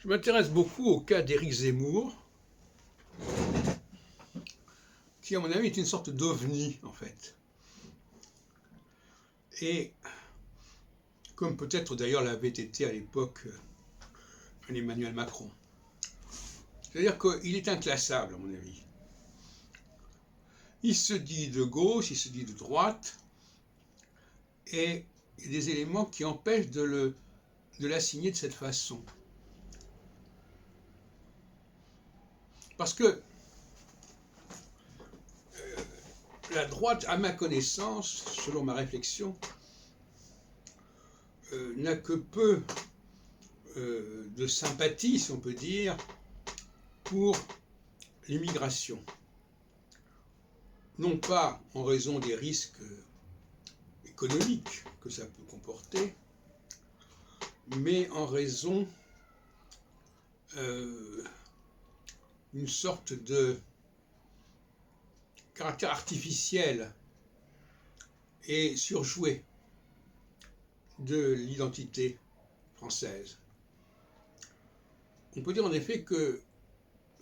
Je m'intéresse beaucoup au cas d'Éric Zemmour, qui, à mon avis, est une sorte d'ovni, en fait. Et, comme peut-être d'ailleurs l'avait été à l'époque un Emmanuel Macron. C'est-à-dire qu'il est inclassable, à mon avis. Il se dit de gauche, il se dit de droite, et il y a des éléments qui empêchent de l'assigner de cette façon. Parce que la droite, à ma connaissance, selon ma réflexion, n'a que peu de sympathie, si on peut dire, pour l'immigration. Non pas en raison des risques économiques que ça peut comporter, mais en raison d'une sorte de caractère artificiel et surjoué de l'identité française. On peut dire en effet que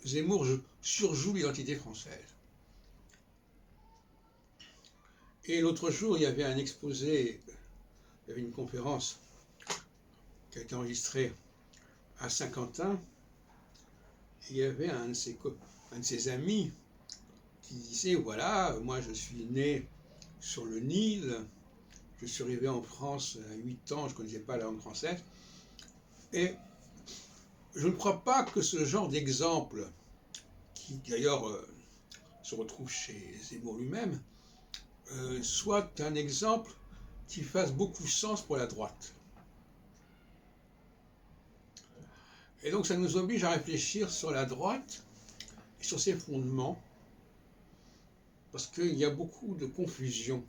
Zemmour surjoue l'identité française. Et l'autre jour, il y avait un exposé, il y avait une conférence qui a été enregistrée à Saint-Quentin. Il y avait un de ses amis qui disait, voilà, moi je suis né sur le Nil, je suis arrivé en France à 8 ans, je ne connaissais pas la langue française, et je ne crois pas que ce genre d'exemple, qui d'ailleurs se retrouve chez Zemmour lui-même, soit un exemple qui fasse beaucoup sens pour la droite. Et donc ça nous oblige à réfléchir sur la droite et sur ses fondements, parce qu'il y a beaucoup de confusion.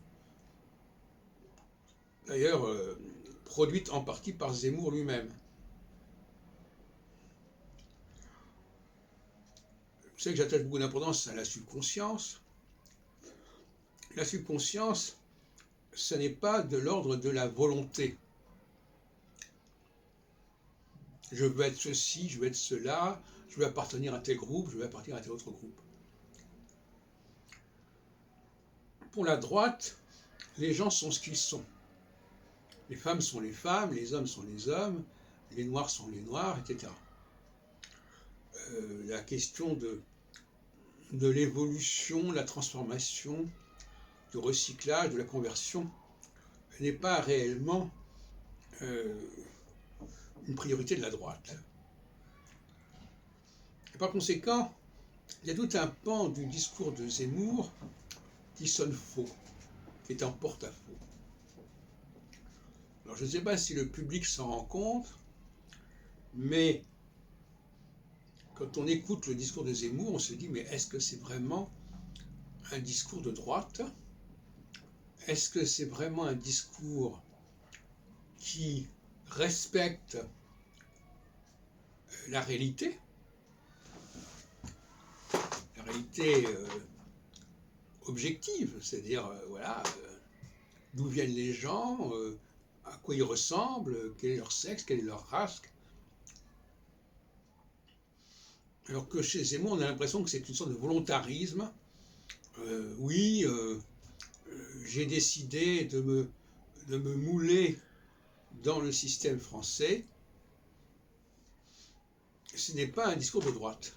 D'ailleurs, produite en partie par Zemmour lui-même. Vous savez que j'attache beaucoup d'importance à la subconscience. La subconscience, ce n'est pas de l'ordre de la volonté. Je veux être ceci, je veux être cela, je veux appartenir à tel groupe, je veux appartenir à tel autre groupe. Pour la droite, les gens sont ce qu'ils sont. Les femmes sont les femmes, les hommes sont les hommes, les noirs sont les noirs, etc. La question de l'évolution, la transformation, du recyclage, de la conversion, n'est pas réellement une priorité de la droite. Et par conséquent, il y a tout un pan du discours de Zemmour qui sonne faux, qui est en porte-à-faux. Alors je ne sais pas si le public s'en rend compte, mais quand on écoute le discours de Zemmour, on se dit, mais est-ce que c'est vraiment un discours de droite? Est-ce que c'est vraiment un discours qui respecte la réalité objective, c'est-à-dire, voilà, d'où viennent les gens, à quoi ils ressemblent, quel est leur sexe, quelle est leur race. Alors que chez Zemmour, on a l'impression que c'est une sorte de volontarisme. J'ai décidé de me mouler dans le système français. Ce n'est pas un discours de droite.